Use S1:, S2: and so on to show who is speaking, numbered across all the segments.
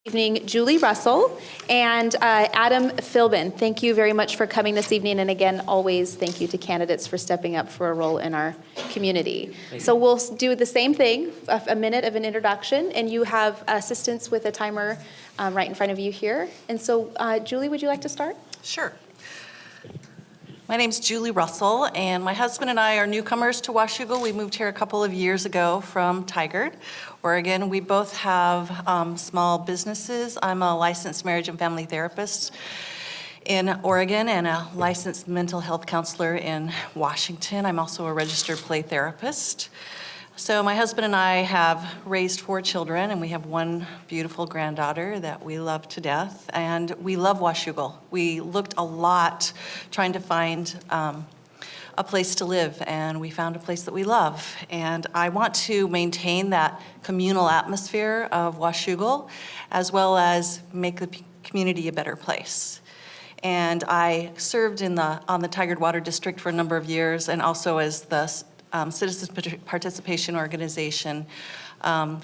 S1: Evening, Julie Russell and Adam Philbin. Thank you very much for coming this evening, and again, always thank you to candidates for stepping up for a role in our community. So we'll do the same thing, a minute of an introduction, and you have assistants with a timer right in front of you here. And so, Julie, would you like to start?
S2: Sure. My name's Julie Russell, and my husband and I are newcomers to Washougal. We moved here a couple of years ago from Tigard, Oregon. We both have small businesses. I'm a licensed marriage and family therapist in Oregon and a licensed mental health counselor in Washington. I'm also a registered play therapist. So my husband and I have raised 4 children, and we have 1 beautiful granddaughter that we love to death, and we love Washougal. We looked a lot trying to find a place to live, and we found a place that we love. And I want to maintain that communal atmosphere of Washougal, as well as make the community a better place. And I served on the Tigard Water District for a number of years, and also as the Citizens Participation Organization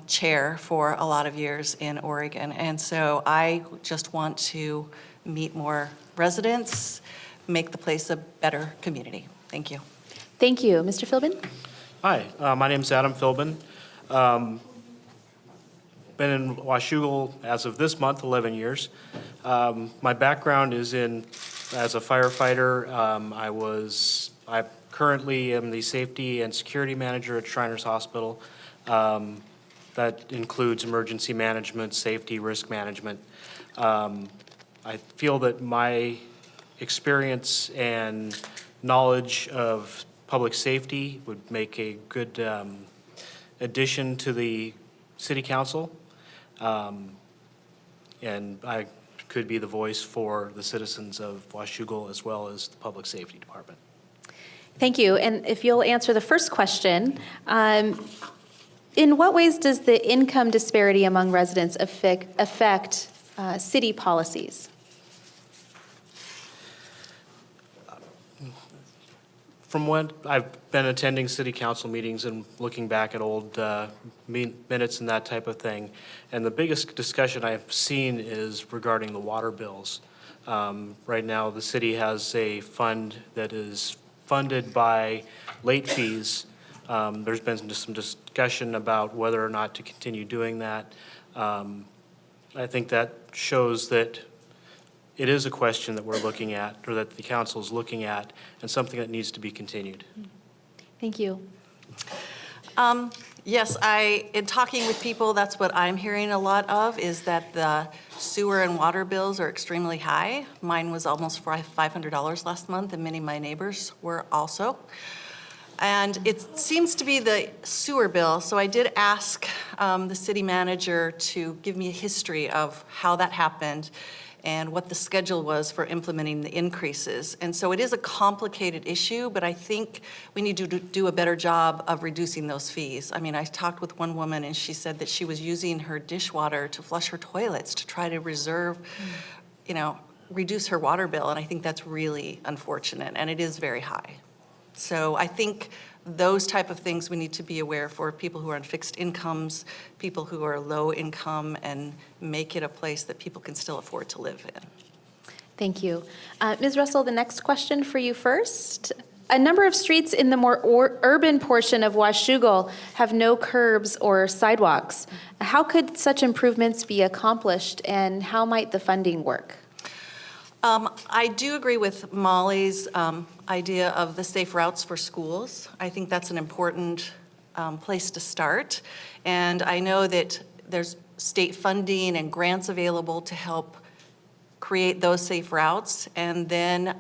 S2: chair for a lot of years in Oregon. And so I just want to meet more residents, make the place a better community. Thank you.
S1: Thank you. Mr. Philbin?
S3: Hi, my name's Adam Philbin. Been in Washougal as of this month, 11 years. My background is as a firefighter. I currently am the safety and security manager at Shriners Hospital. That includes emergency management, safety, risk management. I feel that my experience and knowledge of public safety would make a good addition to the City Council. And I could be the voice for the citizens of Washougal as well as the Public Safety Department.
S1: Thank you. And if you'll answer the first question, in what ways does the income disparity among residents affect city policies?
S3: From when I've been attending city council meetings and looking back at old minutes and that type of thing, and the biggest discussion I've seen is regarding the water bills. Right now, the city has a fund that is funded by late fees. There's been just some discussion about whether or not to continue doing that. I think that shows that it is a question that we're looking at, or that the council is looking at, and something that needs to be continued.
S1: Thank you.
S2: Yes, in talking with people, that's what I'm hearing a lot of, is that the sewer and water bills are extremely high. Mine was almost $500 last month, and many of my neighbors were also. And it seems to be the sewer bill, so I did ask the city manager to give me a history of how that happened and what the schedule was for implementing the increases. And so it is a complicated issue, but I think we need to do a better job of reducing those fees. I mean, I talked with one woman and she said that she was using her dishwater to flush her toilets to try to reduce her water bill, and I think that's really unfortunate, and it is very high. So I think those type of things we need to be aware for people who are on fixed incomes, people who are low income, and make it a place that people can still afford to live in.
S1: Thank you. Ms. Russell, the next question for you first. A number of streets in the more urban portion of Washougal have no curbs or sidewalks. How could such improvements be accomplished, and how might the funding work?
S2: I do agree with Molly's idea of the safe routes for schools. I think that's an important place to start. And I know that there's state funding and grants available to help create those safe routes. And then,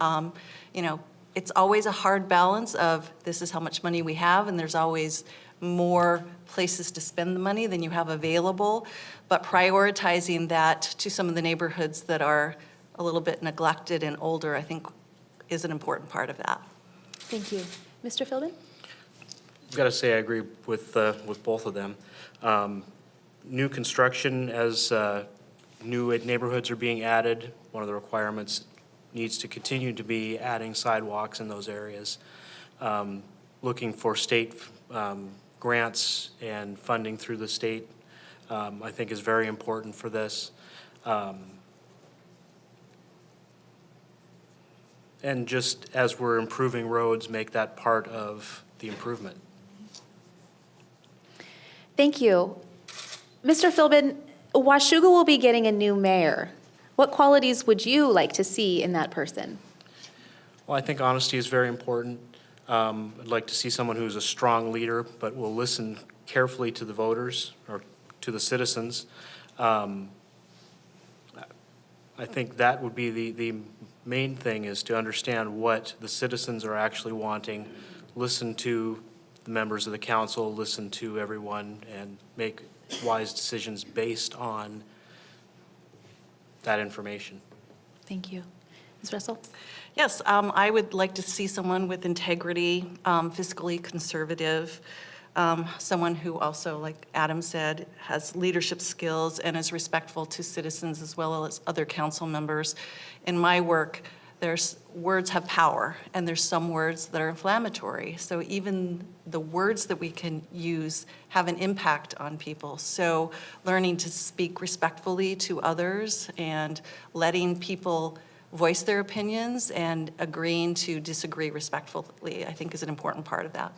S2: it's always a hard balance of this is how much money we have, and there's always more places to spend the money than you have available. But prioritizing that to some of the neighborhoods that are a little bit neglected and older, I think, is an important part of that.
S1: Thank you. Mr. Philbin?
S3: I've got to say I agree with both of them. New construction, as new neighborhoods are being added, one of the requirements needs to continue to be adding sidewalks in those areas. Looking for state grants and funding through the state, I think is very important for this. And just as we're improving roads, make that part of the improvement.
S1: Thank you. Mr. Philbin, Washougal will be getting a new mayor. What qualities would you like to see in that person?
S3: Well, I think honesty is very important. I'd like to see someone who's a strong leader, but will listen carefully to the voters or to the citizens. I think that would be the main thing, is to understand what the citizens are actually wanting, listen to the members of the council, listen to everyone, and make wise decisions based on that information.
S1: Thank you. Ms. Russell?
S2: Yes, I would like to see someone with integrity, fiscally conservative, someone who also, like Adam said, has leadership skills and is respectful to citizens as well as other council members. In my work, words have power, and there's some words that are inflammatory. So even the words that we can use have an impact on people. So learning to speak respectfully to others and letting people voice their opinions and agreeing to disagree respectfully, I think, is an important part of that.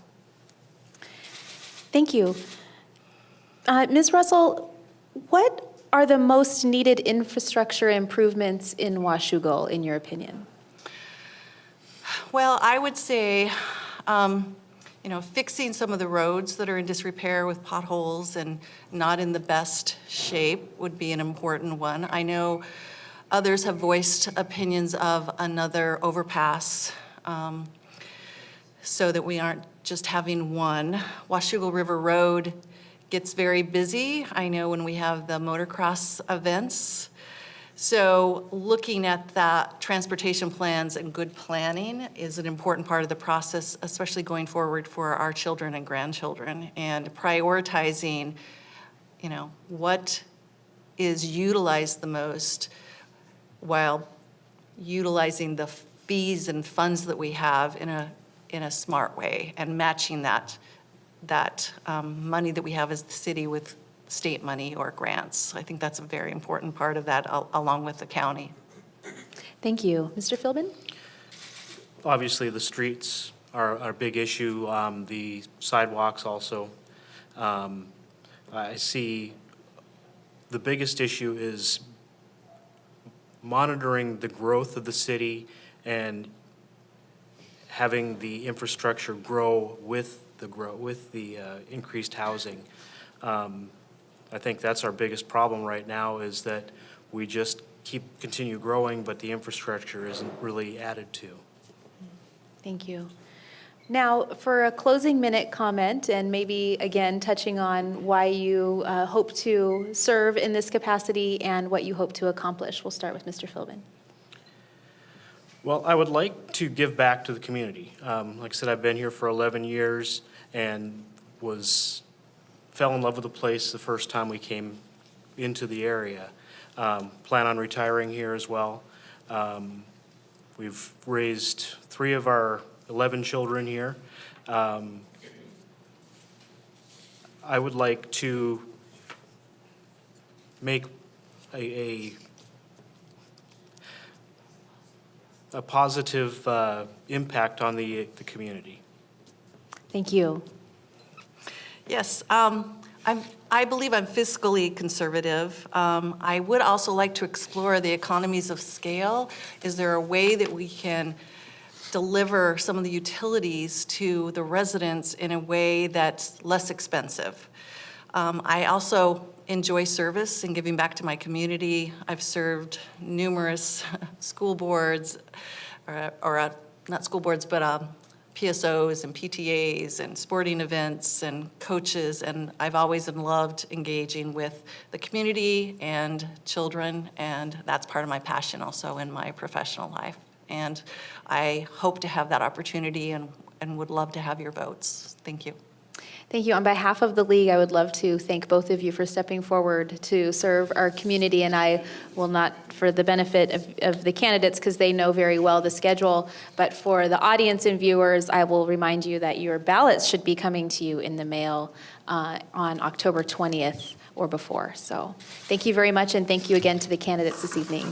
S1: Thank you. Ms. Russell, what are the most needed infrastructure improvements in Washougal, in your opinion?
S2: Well, I would say, fixing some of the roads that are in disrepair with potholes and not in the best shape would be an important one. I know others have voiced opinions of another overpass, so that we aren't just having one. Washougal River Road gets very busy, I know, when we have the motocross events. So looking at that transportation plans and good planning is an important part of the process, especially going forward for our children and grandchildren, and prioritizing, what is utilized the most while utilizing the fees and funds that we have in a smart way, and matching that money that we have as the city with state money or grants. I think that's a very important part of that, along with the county.
S1: Thank you. Mr. Philbin?
S3: Obviously, the streets are a big issue, the sidewalks also. I see the biggest issue is monitoring the growth of the city and having the infrastructure grow with the increased housing. I think that's our biggest problem right now, is that we just continue growing, but the infrastructure isn't really added to.
S1: Thank you. Now, for a closing minute comment, and maybe again touching on why you hope to serve in this capacity and what you hope to accomplish, we'll start with Mr. Philbin.
S3: Well, I would like to give back to the community. Like I said, I've been here for 11 years and fell in love with the place the first time we came into the area. Plan on retiring here as well. We've raised 3 of our 11 children here. I would like to make a positive impact on the community.
S1: Thank you.
S2: Yes, I believe I'm fiscally conservative. I would also like to explore the economies of scale. Is there a way that we can deliver some of the utilities to the residents in a way that's less expensive? I also enjoy service and giving back to my community. I've served numerous school boards, or not school boards, but PSOs and PTAs and sporting events and coaches, and I've always loved engaging with the community and children, and that's part of my passion also in my professional life. And I hope to have that opportunity and would love to have your votes. Thank you.
S1: Thank you. On behalf of the league, I would love to thank both of you for stepping forward to serve our community, and I will not, for the benefit of the candidates, because they know very well the schedule, but for the audience and viewers, I will remind you that your ballots should be coming to you in the mail on October 20th or before. So thank you very much, and thank you again to the candidates this evening.